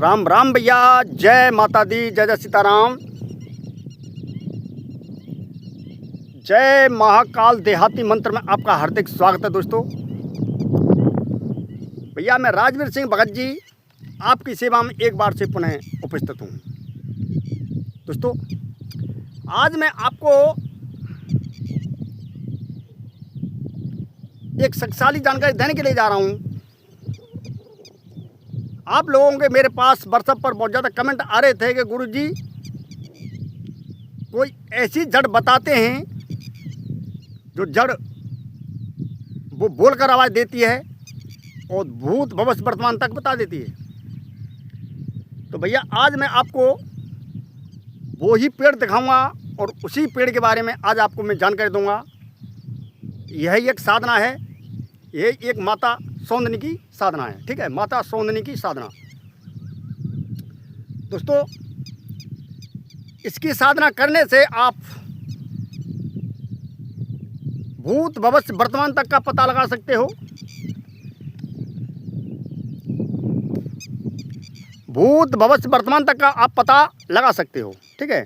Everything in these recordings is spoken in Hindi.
राम राम भैया, जय माता दी, जय जय सीताराम। जय महाकाल देहाती मंत्र में आपका हार्दिक स्वागत है दोस्तों। भैया मैं राजवीर सिंह भगत जी आपकी सेवा में एक बार से पुनः उपस्थित हूँ। दोस्तों आज मैं आपको एक शक्तिशाली जानकारी देने के लिए जा रहा हूँ। आप लोगों के मेरे पास व्हाट्सएप पर बहुत ज़्यादा कमेंट आ रहे थे कि गुरुजी कोई ऐसी जड़ बताते हैं जो जड़ वो बोलकर आवाज़ देती है और भूत भविष्य वर्तमान तक बता देती है। तो भैया आज मैं आपको वो ही पेड़ दिखाऊंगा और उसी पेड़ के बारे में आज आपको मैं जानकारी दूंगा। यही एक साधना है, यह एक माता सौंदनी की साधना है। ठीक है, माता सौंदनी की साधना। दोस्तों इसकी साधना करने से आप भूत भविष्य वर्तमान तक का पता लगा सकते हो। भूत भविष्य वर्तमान तक का आप पता लगा सकते हो। ठीक है,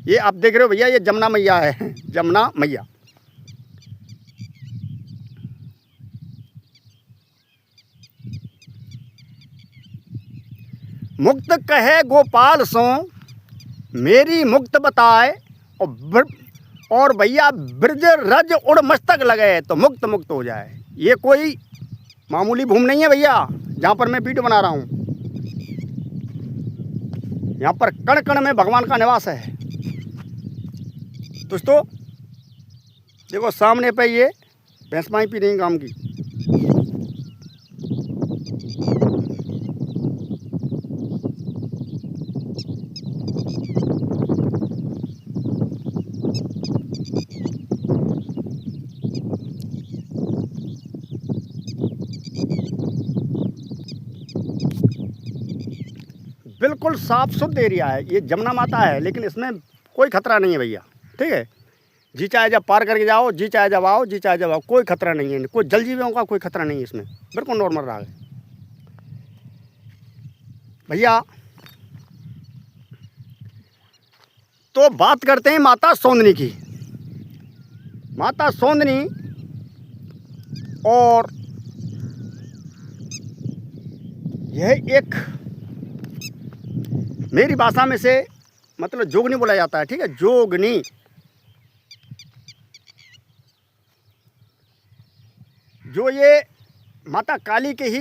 ये आप देख रहे हो भैया, ये जमुना मैया है, जमुना मैया। मुक्त कहे गोपाल सो मेरी मुक्त बताए और भैया ब्रज रज उड़ मस्तक लगे तो मुक्त मुक्त हो जाए। ये कोई मामूली भूमि नहीं है भैया जहाँ पर मैं वीडियो बना रहा हूँ। यहाँ पर कण कण में भगवान का निवास है। दोस्तों देखो सामने पे ये भैंस पानी पी रही गांव की। बिल्कुल साफ शुद्ध एरिया है, ये जमुना माता है, लेकिन इसमें कोई खतरा नहीं है भैया। ठीक है, जी चाहे जब पार करके जाओ, जी चाहे जब आओ, जी चाहे जब आओ, कोई खतरा नहीं है। कोई जल जीवियों का कोई खतरा नहीं है इसमें, बिल्कुल नॉर्मल राग है भैया। तो बात करते हैं माता सौंदनी की। माता सौंदनी और यह एक मेरी भाषा में से मतलब जोगनी बोला जाता है। ठीक है, जोगनी। जो ये माता काली के ही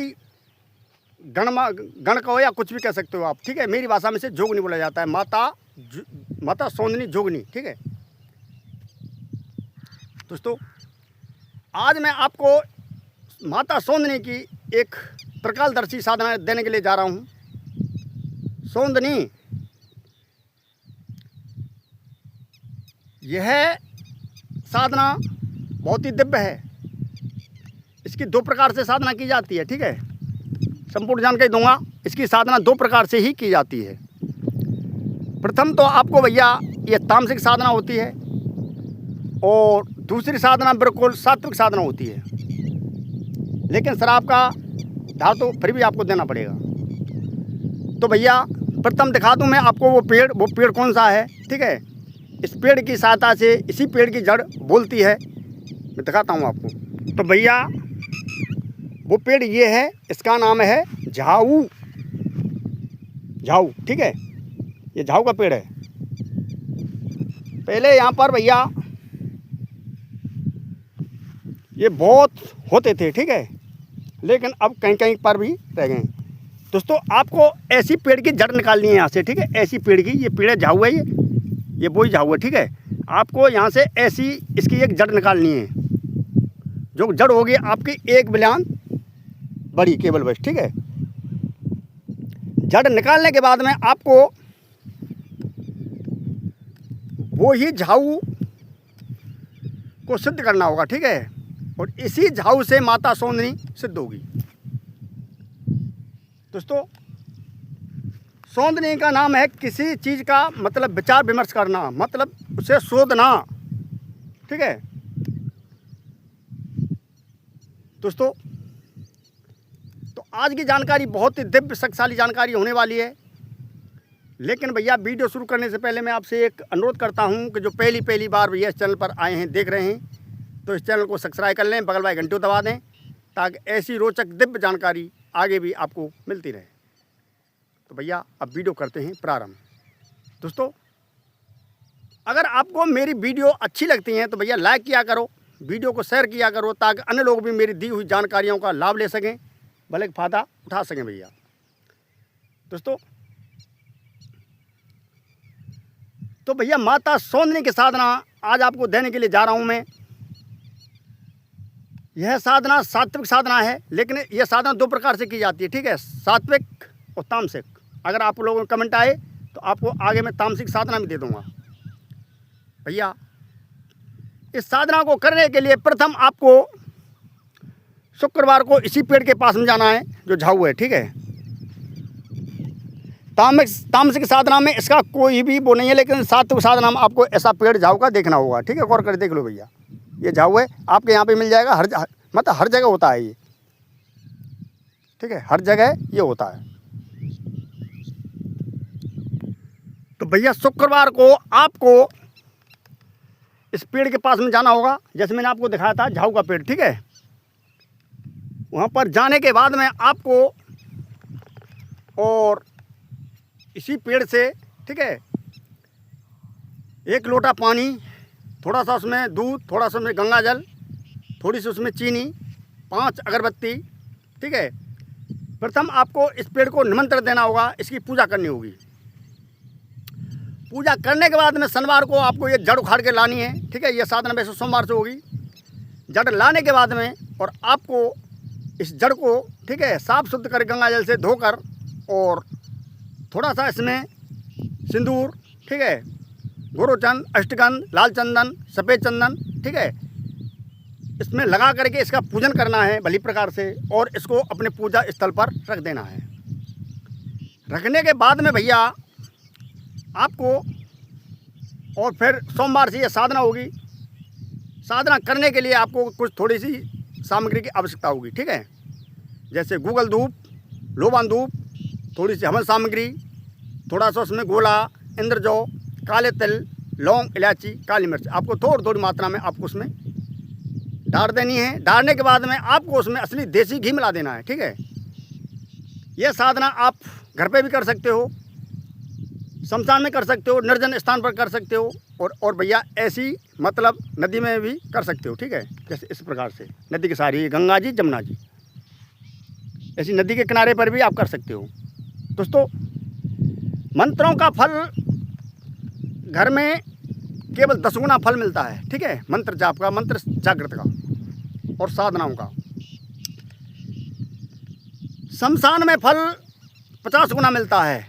गण कहो या कुछ भी कह सकते हो आप। ठीक है, मेरी भाषा में से जोगनी बोला जाता है, माता सौंदनी जोगनी। ठीक है दोस्तों, आज मैं आपको माता सौंदनी की एक त्रिकालदर्शी साधना देने के लिए जा रहा हूँ। सौंदनी यह साधना बहुत ही दिव्य है। इसकी दो प्रकार से साधना की जाती है। ठीक है, संपूर्ण जानकारी दूंगा। इसकी साधना दो प्रकार से ही की जाती है। प्रथम तो आपको भैया ये तामसिक साधना होती है और दूसरी साधना बिल्कुल सात्विक साधना होती है, लेकिन शराब का धातु फिर भी आपको देना पड़ेगा। तो भैया प्रथम दिखा दूं मैं आपको वो पेड़ कौन सा है। ठीक है, इस पेड़ की सहायता से इसी पेड़ की जड़ बोलती है, मैं दिखाता हूँ आपको। तो भैया वो पेड़ ये है, इसका नाम है झाऊ। झाऊ, ठीक है, ये झाऊ का पेड़ है। पहले यहाँ पर भैया ये बहुत होते थे। ठीक है, लेकिन अब कहीं कहीं पर भी रह गए। दोस्तों आपको ऐसी पेड़ की जड़ निकालनी है यहाँ से। ठीक है, ऐसी पेड़ की, ये पेड़ झाऊ है, ये वही झाऊ है। ठीक है, आपको यहाँ से ऐसी इसकी एक जड़ निकालनी है। जो जड़ होगी आपकी एक बिलियन बड़ी केवल बस। ठीक है, जड़ निकालने के बाद में आपको वो ही झाऊ को सिद्ध करना होगा। ठीक है, और इसी झाऊ से माता सौंदनी सिद्ध होगी। दोस्तों सौंदनी का नाम है किसी चीज़ का मतलब विचार विमर्श करना, मतलब उसे शोधना। ठीक है दोस्तों, तो आज की जानकारी बहुत ही दिव्य शक्तिशाली जानकारी होने वाली है। लेकिन भैया वीडियो शुरू करने से पहले मैं आपसे एक अनुरोध करता हूं कि जो पहली बार भैया इस चैनल पर आए हैं, देख रहे हैं, तो इस चैनल को सब्सक्राइब कर लें, बगल वाले घंटे दबा दें, ताकि ऐसी रोचक दिव्य जानकारी आगे भी आपको मिलती रहे। तो भैया अब वीडियो करते हैं प्रारंभ। दोस्तों, अगर आपको मेरी वीडियो अच्छी लगती हैं तो भैया लाइक किया करो, वीडियो को शेयर किया करो, ताकि अन्य लोग भी मेरी दी हुई जानकारियों का लाभ ले सकें, भले फ़ायदा उठा सकें। भैया दोस्तों, तो भैया माता सौंदनी की साधना आज आपको देने के लिए जा रहा हूं मैं। यह साधना सात्विक साधना है, लेकिन यह साधना दो प्रकार से की जाती है, ठीक है, सात्विक और तामसिक। अगर आप लोगों को कमेंट आए तो आपको आगे मैं तामसिक साधना भी दे दूंगा। भैया इस साधना को करने के लिए प्रथम आपको शुक्रवार को इसी पेड़ के पास में जाना है जो झाऊ है, ठीक है। तामसिक साधना में इसका कोई भी वो नहीं है, लेकिन सात्विक साधना में आपको ऐसा पेड़ झाऊ का देखना होगा, ठीक है। गौर कर देख लो भैया, ये झाऊ है, आपके यहाँ पे मिल जाएगा, मतलब हर जगह होता है ये, ठीक है, हर जगह ये होता है। तो भैया शुक्रवार को आपको इस पेड़ के पास में जाना होगा, जैसे मैंने आपको दिखाया था झाऊ का पेड़, ठीक है। वहाँ पर जाने के बाद में आपको और इसी पेड़ से, ठीक है, 1 लोटा पानी, थोड़ा सा उसमें दूध, थोड़ा सा उसमें गंगा जल, थोड़ी सी उसमें चीनी, 5 अगरबत्ती, ठीक है। प्रथम आपको इस पेड़ को निमंत्रण देना होगा, इसकी पूजा करनी होगी। पूजा करने के बाद में शनिवार को आपको ये जड़ उखाड़ के लानी है, ठीक है। ये साधना वैसे सोमवार से होगी। जड़ लाने के बाद में और आपको इस जड़ को, ठीक है, साफ शुद्ध कर गंगा जल से धोकर और थोड़ा सा इसमें सिंदूर, ठीक है, गोरोचन, अष्टगंध, लाल चंदन, सफ़ेद चंदन, ठीक है, इसमें लगा करके इसका पूजन करना है भली प्रकार से, और इसको अपने पूजा स्थल पर रख देना है। रखने के बाद में भैया आपको और फिर सोमवार से ये साधना होगी। साधना करने के लिए आपको कुछ थोड़ी सी सामग्री की आवश्यकता होगी, ठीक है, जैसे गूगल धूप, लोबान धूप, थोड़ी सी हवन सामग्री, थोड़ा सा उसमें गोला, इंद्रजौ, काले तिल, लौंग, इलायची, काली मिर्च, आपको थोड़ी थोड़ी मात्रा में आपको उसमें डाल देनी है। डालने के बाद में आपको उसमें असली देसी घी मिला देना है, ठीक है। यह साधना आप घर पे भी कर सकते हो, शमशान में कर सकते हो, निर्जन स्थान पर कर सकते हो, और भैया ऐसी मतलब नदी में भी कर सकते हो, ठीक है। जैसे इस प्रकार से नदी के सारी, गंगा जी, जमुना जी, ऐसी नदी के किनारे पर भी आप कर सकते हो। दोस्तों, मंत्रों का फल घर में केवल 10 गुना फल मिलता है, ठीक है, मंत्र जाप का, मंत्र जागृत का और साधनाओं का। शमशान में फल 50 गुना मिलता है,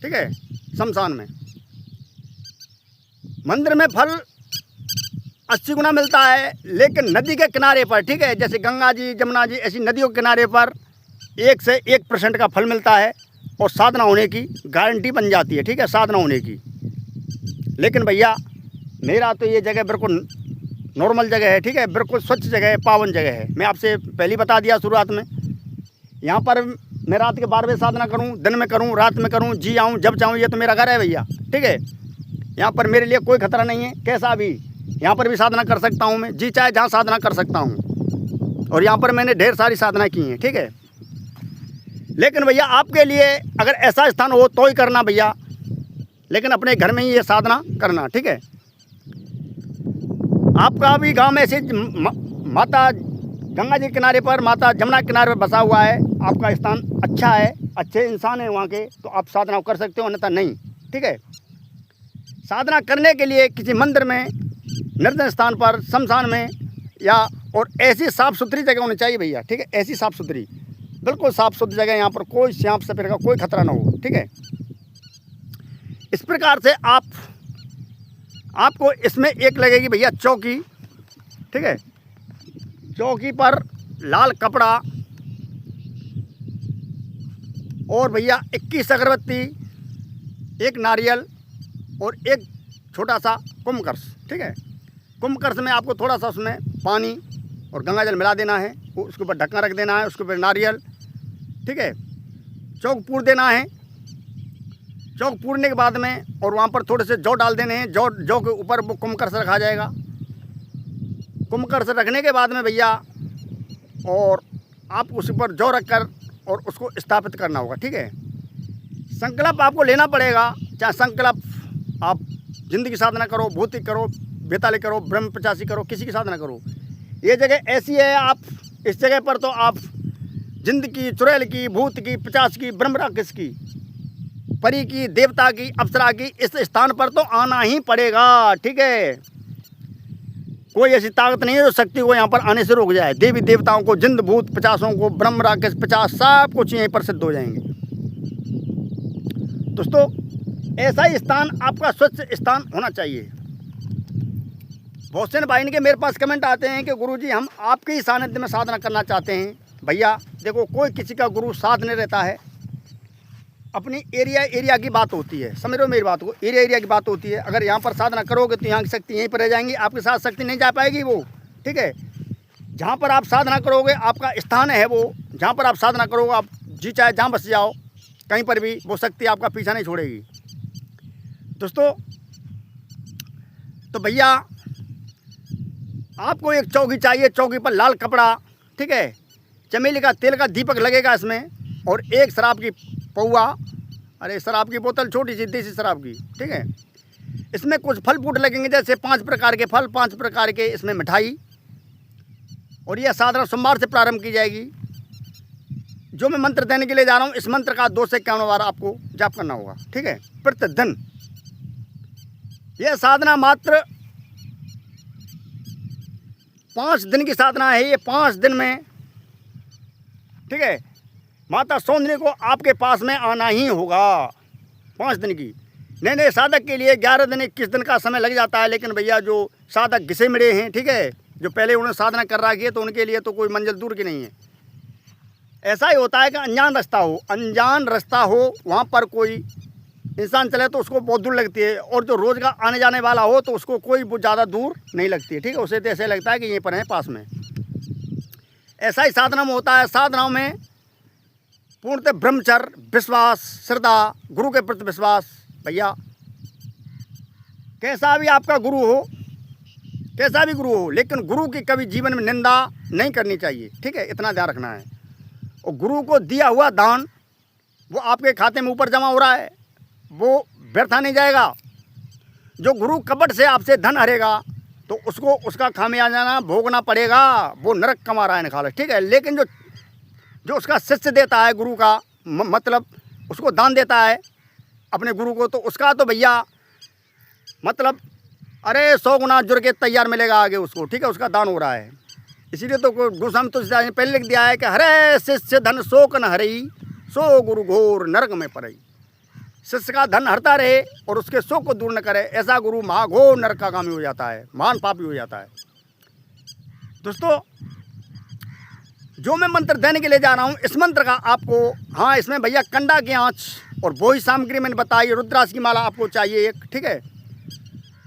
ठीक है, शमशान में। मंदिर में फल 80 गुना मिलता है, लेकिन नदी के किनारे पर, ठीक है, जैसे गंगा जी, जमुना जी, ऐसी नदियों के किनारे पर 1 से 1% का फल मिलता है, और साधना होने की गारंटी बन जाती है, ठीक है, साधना होने की। लेकिन भैया मेरा तो ये जगह बिल्कुल नॉर्मल जगह है, ठीक है, बिल्कुल स्वच्छ जगह है, पावन जगह है। मैं आपसे पहले ही बता दिया शुरुआत में, यहाँ पर मैं रात के 12 बजे साधना करूँ, दिन में करूँ, रात में करूँ, जी आऊँ जब चाहूँ, ये तो मेरा घर है भैया, ठीक है। यहाँ पर मेरे लिए कोई खतरा नहीं है, कैसा भी यहाँ पर भी साधना कर सकता हूँ मैं, जी चाहे जहाँ साधना कर सकता हूँ, और यहाँ पर मैंने ढेर सारी साधना की हैं, ठीक है। लेकिन भैया आपके लिए अगर ऐसा स्थान हो तो ही करना भैया, लेकिन अपने घर में ही ये साधना करना, ठीक है। आपका भी गांव में ऐसे माता गंगा जी के किनारे पर, माता जमुना के किनारे पर बसा हुआ है, आपका स्थान अच्छा है, अच्छे इंसान हैं वहाँ के, तो आप साधना कर सकते हो, अन्यथा नहीं, ठीक है। साधना करने के लिए किसी मंदिर में, निर्जन स्थान पर, शमशान में, या और ऐसी साफ़ सुथरी जगह होनी चाहिए भैया, ठीक है, ऐसी साफ़ सुथरी, बिल्कुल साफ़ सुथरी जगह, यहाँ पर कोई सांप सपेट का कोई खतरा ना हो, ठीक है। इस प्रकार से आपको इसमें एक लगेगी भैया चौकी, ठीक है। चौकी पर लाल कपड़ा और भैया 21 अगरबत्ती, 1 नारियल और 1 छोटा सा कुंभकर्ष, ठीक है। कुंभकर्ष में आपको थोड़ा सा उसमें पानी और गंगा जल मिला देना है, उसके ऊपर ढक्कन रख देना है, उसके ऊपर नारियल ठीक है। चौक पूर देना है। चौक पूरने के बाद में और वहाँ पर थोड़े से जौ डाल देने हैं। जौ के ऊपर वो कुमकर से रखा जाएगा। कुमकर से रखने के बाद में भैया और आप उस पर जौ रख कर और उसको स्थापित करना होगा, ठीक है। संकल्प आपको लेना पड़ेगा। चाहे संकल्प आप जिंदगी साधना करो, भौतिक करो, बेताली करो, ब्रह्म 85 करो, किसी की साधना करो। ये जगह ऐसी है, आप इस जगह पर तो आप जिंद की, चुड़ैल की, भूत की, 50 की, ब्रह्म राक्षस की, परी की, देवता की, अप्सरा की, इस स्थान पर तो आना ही पड़ेगा, ठीक है। कोई ऐसी ताकत नहीं है जो शक्ति को यहाँ पर आने से रोक जाए। देवी देवताओं को, जिंद भूत 50 को, ब्रह्म राक्षस 50 सब कुछ यहीं पर सिद्ध हो जाएंगे। दोस्तों ऐसा ही स्थान आपका स्वच्छ स्थान होना चाहिए। बहुत से भाई के मेरे पास कमेंट आते हैं कि गुरुजी हम आपके ही सानिध्य में साधना करना चाहते हैं। भैया देखो, कोई किसी का गुरु साथ नहीं रहता है। अपनी एरिया की बात होती है, समझ रहे हो मेरी बात को, एरिया की बात होती है। अगर यहाँ पर साधना करोगे तो यहाँ की शक्ति यहीं पर रह जाएंगी, आपके साथ शक्ति नहीं जा पाएगी वो, ठीक है। जहाँ पर आप साधना करोगे आपका स्थान है वो, जहाँ पर आप साधना करोगे आप जी चाहे जहाँ बस जाओ, कहीं पर भी वो शक्ति आपका पीछा नहीं छोड़ेगी। दोस्तों तो भैया आपको एक चौकी चाहिए, चौकी पर लाल कपड़ा, ठीक है, चमेली का तेल का दीपक लगेगा इसमें, और एक शराब की पौआ, अरे शराब की बोतल छोटी सी देसी शराब की, ठीक है। इसमें कुछ फल फूट लगेंगे, जैसे 5 प्रकार के फल, 5 प्रकार के इसमें मिठाई, और यह साधारण सोमवार से प्रारंभ की जाएगी। जो मैं मंत्र देने के लिए जा रहा हूँ, इस मंत्र का 2 से 51 बार आपको जाप करना होगा, ठीक है, प्रतिदिन। यह साधना मात्र 5 दिन की साधना है। ये 5 दिन में, ठीक है, माता सौंदर्य को आपके पास में आना ही होगा। 5 दिन की। नए साधक के लिए 11 दिन 21 दिन का समय लग जाता है, लेकिन भैया जो साधक घिसे मिले हैं, ठीक है, जो पहले उन्होंने साधना कर रखी है, तो उनके लिए तो कोई मंजिल दूर की नहीं है। ऐसा ही होता है कि अनजान रास्ता हो, वहाँ पर कोई इंसान चले तो उसको बहुत दूर लगती है, और जो रोज़ का आने जाने वाला हो तो उसको कोई बहुत ज़्यादा दूर नहीं लगती है, ठीक है। उसे तो ऐसे लगता है कि यहीं पर है पास में। ऐसा ही साधना में होता है। साधनाओं में पूर्णतः ब्रह्मचर्य, विश्वास, श्रद्धा, गुरु के प्रति विश्वास। भैया कैसा भी आपका गुरु हो, कैसा भी गुरु हो, लेकिन गुरु की कभी जीवन में निंदा नहीं करनी चाहिए, ठीक है, इतना ध्यान रखना है। और गुरु को दिया हुआ दान वो आपके खाते में ऊपर जमा हो रहा है, वो व्यर्था नहीं जाएगा। जो गुरु कपट से आपसे धन हरेगा तो उसको उसका खामियाजा भोगना पड़ेगा, वो नरक कमा रहा है निकाल, ठीक है। लेकिन जो उसका शिष्य देता है गुरु का, मतलब उसको दान देता है अपने गुरु को, तो उसका तो भैया मतलब अरे 100 गुना जुड़ के तैयार मिलेगा आगे उसको, ठीक है, उसका दान हो रहा है। इसीलिए तो गोस्वामी तुलसीदास ने पहले लिख दिया है कि हरे शिष्य धन शोक न हरई, सो गुरु घोर नरक में पड़ई। शिष्य का धन हरता रहे और उसके शोक को दूर न करे, ऐसा गुरु महाघोर नरक का कामी हो जाता है, महान पापी हो जाता है। दोस्तों जो मैं मंत्र देने के लिए जा रहा हूँ, इस मंत्र का आपको, हाँ, इसमें भैया कंडा की आँच और वही सामग्री मैंने बताई। रुद्राक्ष की माला आपको चाहिए एक, ठीक है,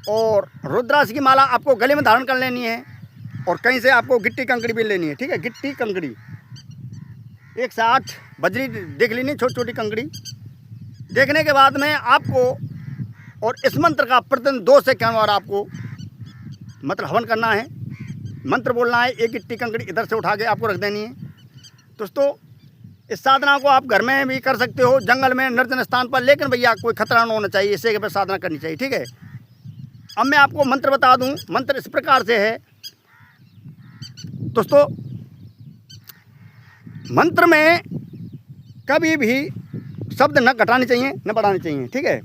और रुद्राक्ष की माला आपको गले में धारण कर लेनी है, और कहीं से आपको गिट्टी कंकड़ी भी लेनी है, ठीक है, गिट्टी कंकड़ी 1 से 8 बजरी देख लेनी, छोटी छोटी कंकड़ी। देखने के बाद में आपको, और इस मंत्र का प्रतिदिन 2 से 51 बार आपको मतलब हवन करना है, मंत्र बोलना है। एक गिट्टी कंकड़ी इधर से उठा के आपको रख देनी है। दोस्तों इस साधना को आप घर में भी कर सकते हो, जंगल में, निर्जन स्थान पर, लेकिन भैया कोई खतरा न होना चाहिए, इससे पर साधना करनी चाहिए, ठीक है। अब मैं आपको मंत्र बता दूं। मंत्र इस प्रकार से है दोस्तों, मंत्र में कभी भी शब्द न घटाने चाहिए न बढ़ाने चाहिए, ठीक है।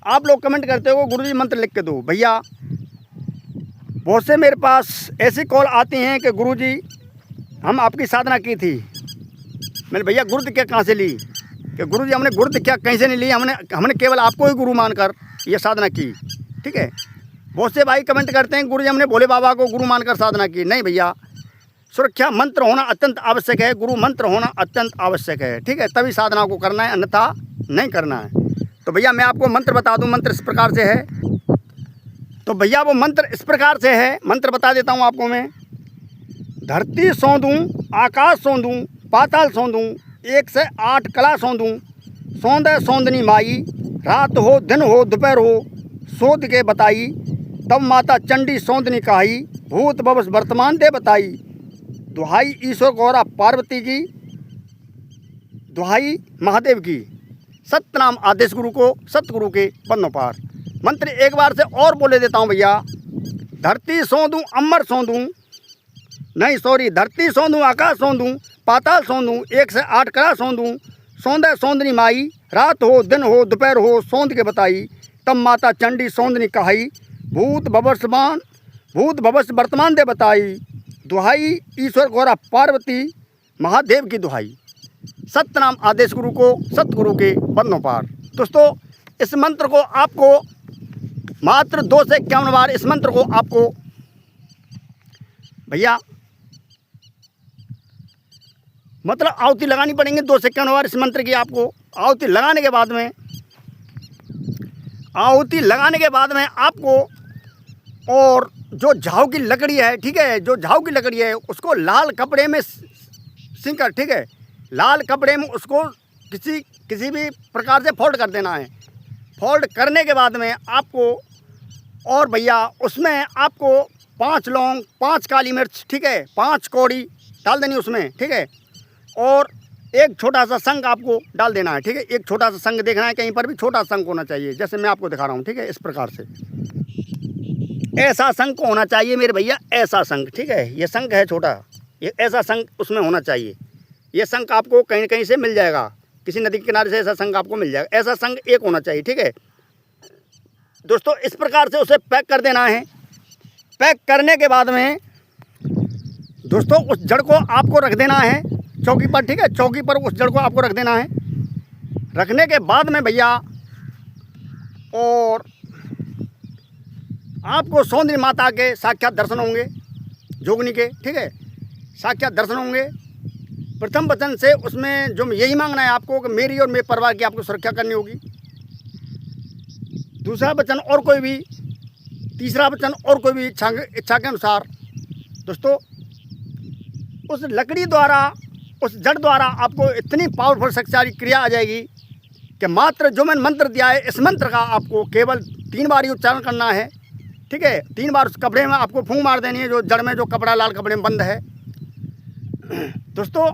आप लोग कमेंट करते हो गुरुजी मंत्र लिख के दो। भैया बहुत से मेरे पास ऐसी कॉल आती हैं कि गुरुजी हम आपकी साधना की थी। मैंने भैया गुरुद क्या कहाँ से ली, कि गुरुजी हमने गुरुद क्या कहीं से नहीं ली, हमने केवल आपको ही गुरु मानकर ये साधना की, ठीक है। बहुत से भाई कमेंट करते हैं गुरुजी हमने भोले बाबा को गुरु मानकर साधना की। नहीं भैया, सुरक्षा मंत्र होना अत्यंत आवश्यक है, गुरु मंत्र होना अत्यंत आवश्यक है, ठीक है, तभी साधना को करना है, अन्यथा नहीं करना है। तो भैया मैं आपको मंत्र बता दूं। मंत्र इस प्रकार से है। तो भैया वो मंत्र इस प्रकार से है, मंत्र बता देता हूं आपको मैं। धरती सौंदूं, आकाश सौंदूं, पाताल सौंदूं, एक से 8 कला सौंदूँ, सौंदे सौंदनी माई, रात हो दिन हो दोपहर हो सोध के बताई, तब माता चंडी सौंदनी कहाई, भूत भवस वर्तमान दे बताई, दुहाई ईश्वर गौरा पार्वती की, दुहाई महादेव की, सतनाम आदेश गुरु को सतगुरु के बंदों पार। मंत्र एक बार से और बोले देता हूँ भैया। धरती सौंदूँ अमर सौंदूँ, नहीं सॉरी, धरती सौंदूँ आकाश सौंदूँ पाताल सौंदूँ, 1 से 8 कला सौंदूँ, सौंदे सौंदनी माई, रात हो दिन हो दोपहर हो सौंद के बताई, तब माता चंडी सौंदनी कहाई, भूत भवस वर्तमान दे बताई, दुहाई ईश्वर गौरा पार्वती महादेव की दुहाई, सतनाम आदेश गुरु को सतगुरु के बंदों पार। दोस्तों, इस मंत्र को आपको मात्र 2 से 51 बार इस मंत्र को आपको भैया मतलब आहुति लगानी पड़ेंगे 2 से 51 बार इस मंत्र की। आपको आहुति लगाने के बाद में आपको और जो झाऊ की लकड़ी है, ठीक है, जो झाऊ की लकड़ी है उसको लाल कपड़े में सिंकर, ठीक है, लाल कपड़े में उसको किसी भी प्रकार से फोल्ड कर देना है। फोल्ड करने के बाद में आपको और भैया उसमें आपको 5 लौंग, 5 काली मिर्च, ठीक है, 5 कौड़ी डाल देनी उसमें, ठीक है, और एक छोटा सा शंख आपको डाल देना है, ठीक है। एक छोटा सा शंख देखना है, कहीं पर भी छोटा शंख होना चाहिए, जैसे मैं आपको दिखा रहा हूँ, ठीक है। इस प्रकार से ऐसा शंख होना चाहिए मेरे भैया, ऐसा शंख, ठीक है। ये शंख है छोटा, ये ऐसा शंख उसमें होना चाहिए। ये शंख आपको कहीं न कहीं से मिल जाएगा, किसी नदी के किनारे से ऐसा शंख आपको मिल जाएगा। ऐसा शंख एक होना चाहिए, ठीक है दोस्तों। इस प्रकार से उसे पैक कर देना है। पैक करने के बाद में दोस्तों उस जड़ को आपको रख देना है चौकी पर, ठीक है। चौकी पर उस जड़ को आपको रख देना है। रखने के बाद में भैया और आपको सौंदर्य माता के साक्षात दर्शन होंगे, जोगनी के, ठीक है, साक्षात दर्शन होंगे। प्रथम वचन से उसमें जो यही मांगना है आपको कि मेरी और मेरे परिवार की आपको सुरक्षा करनी होगी। दूसरा वचन और कोई भी, तीसरा वचन और कोई भी इच्छा के अनुसार दोस्तों उस लकड़ी द्वारा, उस जड़ द्वारा आपको इतनी पावरफुल शक्तिशाली क्रिया आ जाएगी कि मात्र जो मैंने मंत्र दिया है, इस मंत्र का आपको केवल 3 बार ही उच्चारण करना है, ठीक है। 3 बार उस कपड़े में आपको फूंक मार देनी है, जो जड़ में जो कपड़ा लाल कपड़े में बंद है दोस्तों।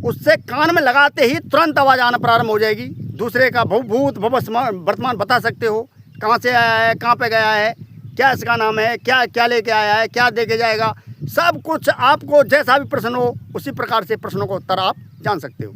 उससे कान में लगाते ही तुरंत आवाज़ आना प्रारंभ हो जाएगी। दूसरे का भूत भवस वर्तमान बता सकते हो, कहाँ से आया है, कहाँ पे गया है, क्या इसका नाम है, क्या क्या लेके आया है, क्या दे के जाएगा, सब कुछ आपको जैसा भी प्रश्न हो उसी प्रकार से प्रश्नों का उत्तर आप जान सकते हो।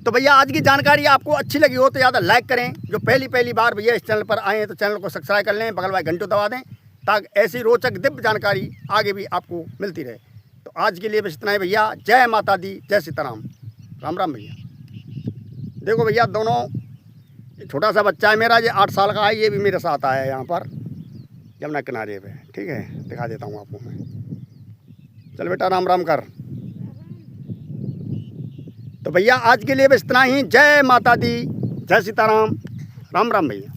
तो भैया आज की जानकारी आपको अच्छी लगी हो तो ज़्यादा लाइक करें। जो पहली बार भैया इस चैनल पर आए हैं तो चैनल को सब्सक्राइब कर लें, बगल वाले घंटे दबा दें ताकि ऐसी रोचक दिव्य जानकारी आगे भी आपको मिलती रहे। तो आज के लिए बस इतना ही भैया। जय माता दी, जय सीताराम, राम राम भैया। देखो भैया दोनों, छोटा सा बच्चा है मेरा, ये 8 साल का है, ये भी मेरे साथ आया है यहाँ पर यमुना किनारे पे, ठीक है। दिखा देता हूँ आपको मैं। चल बेटा राम राम कर। तो भैया आज के लिए बस इतना ही। जय माता दी, जय सीताराम, राम राम भैया।